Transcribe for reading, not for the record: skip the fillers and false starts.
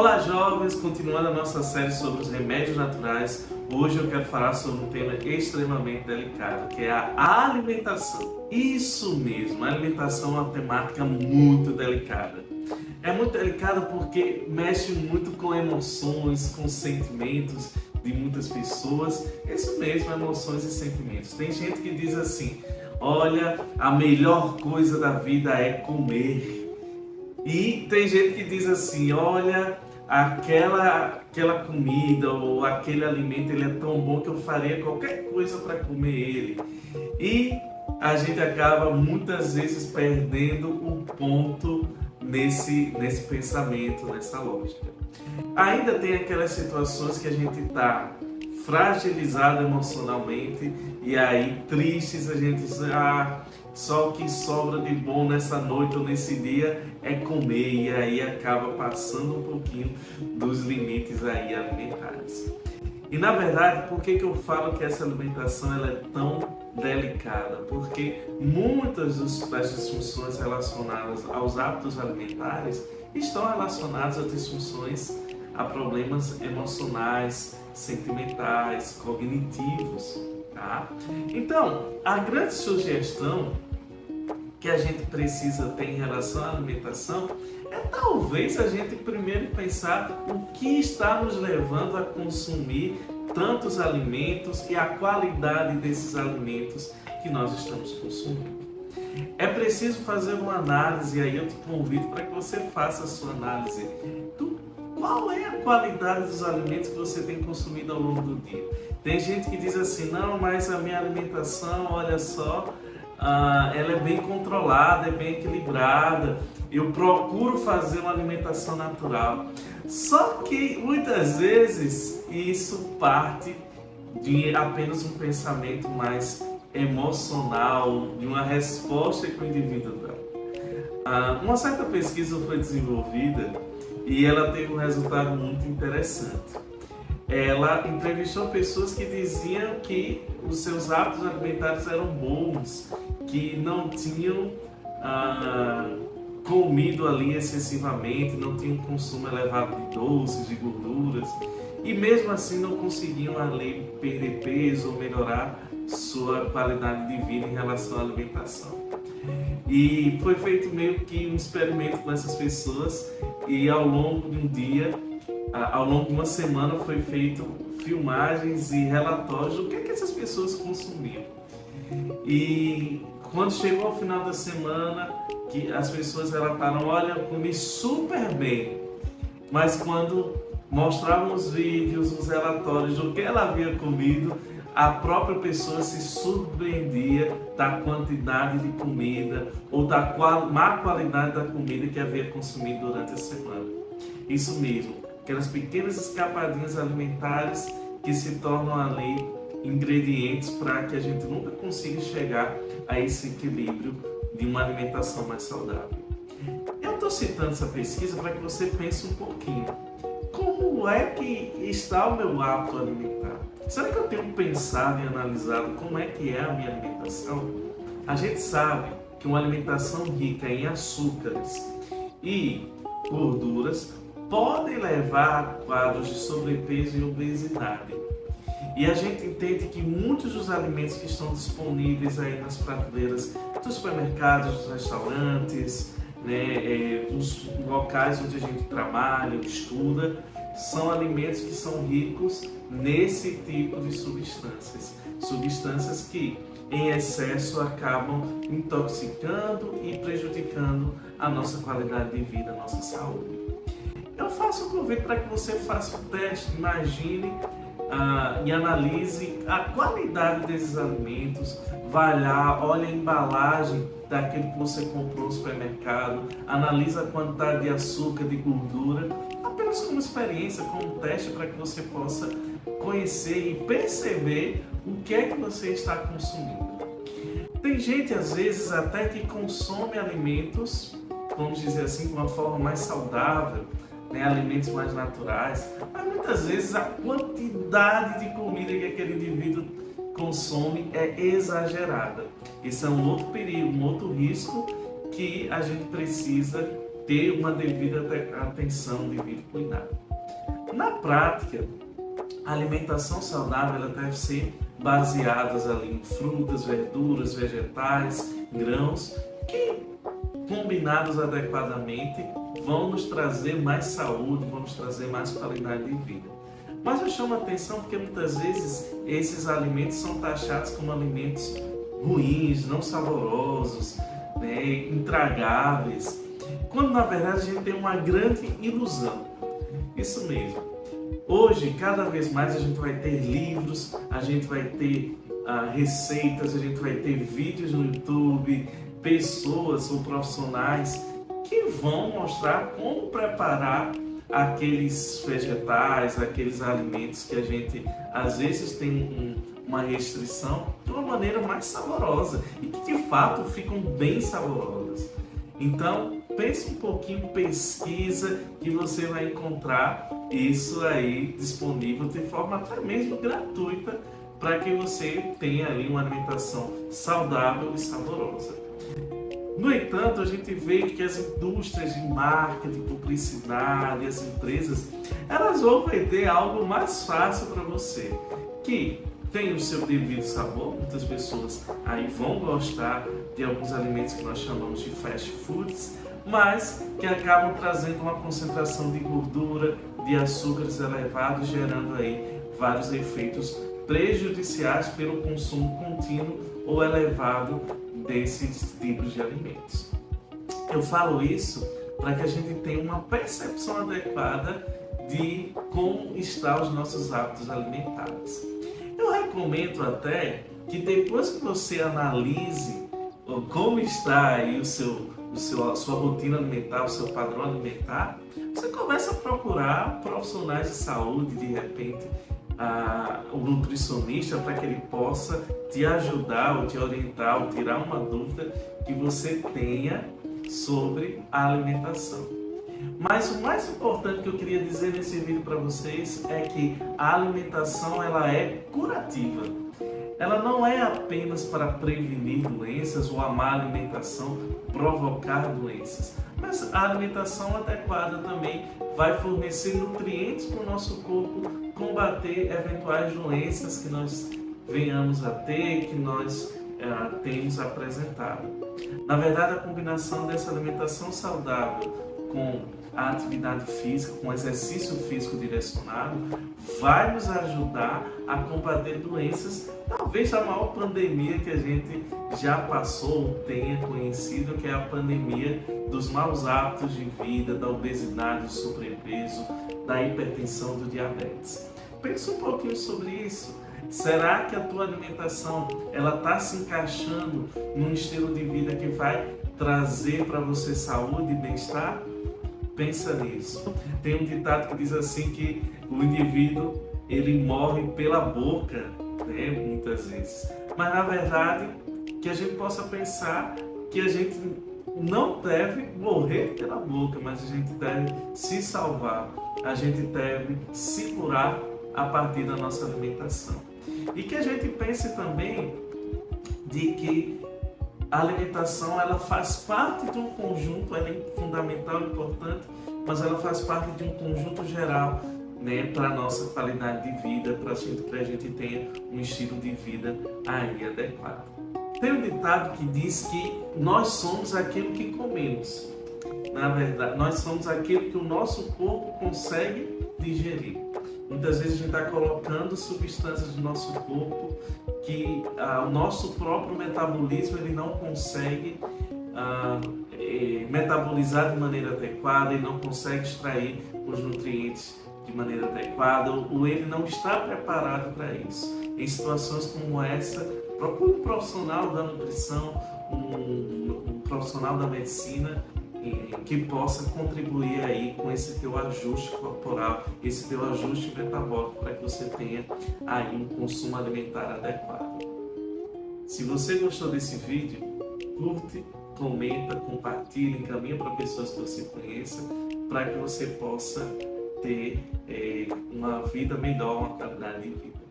Olá jovens, continuando a nossa série sobre os remédios naturais, hoje eu quero falar sobre um tema extremamente delicado, que é a alimentação. Isso mesmo, a alimentação é uma temática muito delicada. É muito delicada porque mexe muito com emoções, com sentimentos de muitas pessoas. Isso mesmo, emoções e sentimentos. Tem gente que diz assim, olha, a melhor coisa da vida é comer. E tem gente que diz assim, olha, aquela comida ou aquele alimento ele é tão bom que eu faria qualquer coisa para comer ele. E a gente acaba muitas vezes perdendo o ponto nesse pensamento, nessa lógica. Ainda tem aquelas situações que a gente está fragilizado emocionalmente e aí tristes, a gente diz, só o que sobra de bom nessa noite ou nesse dia é comer, e aí acaba passando um pouquinho dos limites aí alimentares. E na verdade, por que eu falo que essa alimentação ela é tão delicada? Porque muitas das disfunções relacionadas aos hábitos alimentares estão relacionadas a disfunções, a problemas emocionais, sentimentais, cognitivos. Tá? Então, a grande sugestão que a gente precisa ter em relação à alimentação é talvez a gente primeiro pensar o que está nos levando a consumir tantos alimentos e a qualidade desses alimentos que nós estamos consumindo. É preciso fazer uma análise, e aí eu te convido para que você faça a sua análise. Qual é a qualidade dos alimentos que você tem consumido ao longo do dia? Tem gente que diz assim, não, mas a minha alimentação, olha só, ela é bem controlada, é bem equilibrada, eu procuro fazer uma alimentação natural. Só que muitas vezes isso parte de apenas um pensamento mais emocional, de uma resposta que o indivíduo dá. Uma certa pesquisa foi desenvolvida e ela teve um resultado muito interessante. Ela entrevistou pessoas que diziam que os seus hábitos alimentares eram bons, que não tinham comido ali excessivamente, não tinham consumo elevado de doces, de gorduras, e mesmo assim não conseguiam ali perder peso ou melhorar sua qualidade de vida em relação à alimentação. E foi feito meio que um experimento com essas pessoas e ao longo de um dia, ao longo de uma semana foi feito filmagens e relatórios do que essas pessoas consumiam. E quando chegou ao final da semana, que as pessoas relataram, olha, eu comi super bem, mas quando mostravam os vídeos, os relatórios do que ela havia comido, a própria pessoa se surpreendia da quantidade de comida ou da má qualidade da comida que havia consumido durante a semana. Isso mesmo, aquelas pequenas escapadinhas alimentares que se tornam ali ingredientes para que a gente nunca consiga chegar a esse equilíbrio de uma alimentação mais saudável. Eu estou citando essa pesquisa para que você pense um pouquinho. Como é que está o meu hábito alimentar? Será que eu tenho pensado e analisado como é que é a minha alimentação? A gente sabe que uma alimentação rica em açúcares e gorduras pode levar a quadros de sobrepeso e obesidade. E a gente entende que muitos dos alimentos que estão disponíveis aí nas prateleiras dos supermercados, dos restaurantes, dos locais onde a gente trabalha, estuda, são alimentos que são ricos nesse tipo de substâncias. Substâncias que em excesso acabam intoxicando e prejudicando a nossa qualidade de vida, a nossa saúde. Eu faço um convite para que você faça um teste, imagine e analise a qualidade desses alimentos, vai lá, olha a embalagem daquilo que você comprou no supermercado, analisa a quantidade de açúcar, de gordura, apenas como experiência, como teste para que você possa conhecer e perceber o que é que você está consumindo. Tem gente às vezes até que consome alimentos, vamos dizer assim, de uma forma mais saudável, alimentos mais naturais, mas muitas vezes a quantidade de comida que aquele indivíduo consome é exagerada. Esse é um outro perigo, um outro risco que a gente precisa ter uma devida atenção, devido cuidado. Na prática, a alimentação saudável ela deve ser baseada ali em frutas, verduras, vegetais, grãos, que combinados adequadamente vão nos trazer mais saúde, vão nos trazer mais qualidade de vida. Mas eu chamo a atenção porque muitas vezes esses alimentos são taxados como alimentos ruins, não saborosos, né, intragáveis, quando na verdade a gente tem uma grande ilusão. Isso mesmo. Hoje, cada vez mais a gente vai ter livros, a gente vai ter receitas, a gente vai ter vídeos no YouTube, pessoas ou profissionais que vão mostrar como preparar aqueles vegetais, aqueles alimentos que a gente às vezes tem uma restrição de uma maneira mais saborosa e que de fato ficam bem saborosas. Então, pense um pouquinho, pesquisa que você vai encontrar isso aí disponível de forma até mesmo gratuita para que você tenha ali uma alimentação saudável e saborosa. No entanto, a gente vê que as indústrias de marketing, publicidade, as empresas, elas vão vender algo mais fácil para você, que tem o seu devido sabor. Muitas pessoas aí vão gostar de alguns alimentos que nós chamamos de fast foods, mas que acabam trazendo uma concentração de gordura, de açúcares elevados, gerando aí vários efeitos prejudiciais pelo consumo contínuo ou elevado desses tipos de alimentos. Eu falo isso para que a gente tenha uma percepção adequada de como estão os nossos hábitos alimentares. Eu recomendo até que depois que você analise como está aí a sua rotina alimentar, o seu padrão alimentar, você começa a procurar profissionais de saúde, de repente, o nutricionista, para que ele possa te ajudar ou te orientar ou tirar uma dúvida que você tenha sobre a alimentação. Mas o mais importante que eu queria dizer nesse vídeo para vocês é que a alimentação ela é curativa. Ela não é apenas para prevenir doenças ou a má alimentação provocar doenças, mas a alimentação adequada também vai fornecer nutrientes para o nosso corpo combater eventuais doenças que nós venhamos a ter, que nós temos apresentado. Na verdade, a combinação dessa alimentação saudável com a atividade física, com o exercício físico direcionado, vai nos ajudar a combater doenças, talvez a maior pandemia que a gente já passou ou tenha conhecido, que é a pandemia dos maus hábitos de vida, da obesidade, do sobrepeso, da hipertensão, do diabetes. Pense um pouquinho sobre isso. Será que a tua alimentação ela está se encaixando num estilo de vida que vai trazer para você saúde e bem-estar? Pensa nisso. Tem um ditado que diz assim que o indivíduo ele morre pela boca, né, muitas vezes. Mas na verdade que a gente possa pensar que a gente não deve morrer pela boca, mas a gente deve se salvar, a gente deve se curar a partir da nossa alimentação. E que a gente pense também de que a alimentação ela faz parte de um conjunto, ela é fundamental e importante, mas ela faz parte de um conjunto geral, né, para a nossa qualidade de vida, para que a gente tenha um estilo de vida aí adequado. Tem um ditado que diz que nós somos aquilo que comemos. Na verdade, nós somos aquilo que o nosso corpo consegue digerir. Muitas vezes a gente está colocando substâncias do nosso corpo que o nosso próprio metabolismo ele não consegue metabolizar de maneira adequada e não consegue extrair os nutrientes de maneira adequada, ou ele não está preparado para isso. Em situações como essa, procure um profissional da nutrição, um profissional da medicina que possa contribuir aí com esse teu ajuste corporal, esse teu ajuste metabólico, para que você tenha aí um consumo alimentar adequado. Se você gostou desse vídeo, curte, comenta, compartilha, encaminha para pessoas que você conheça, para que você possa ter uma vida melhor, uma qualidade de vida.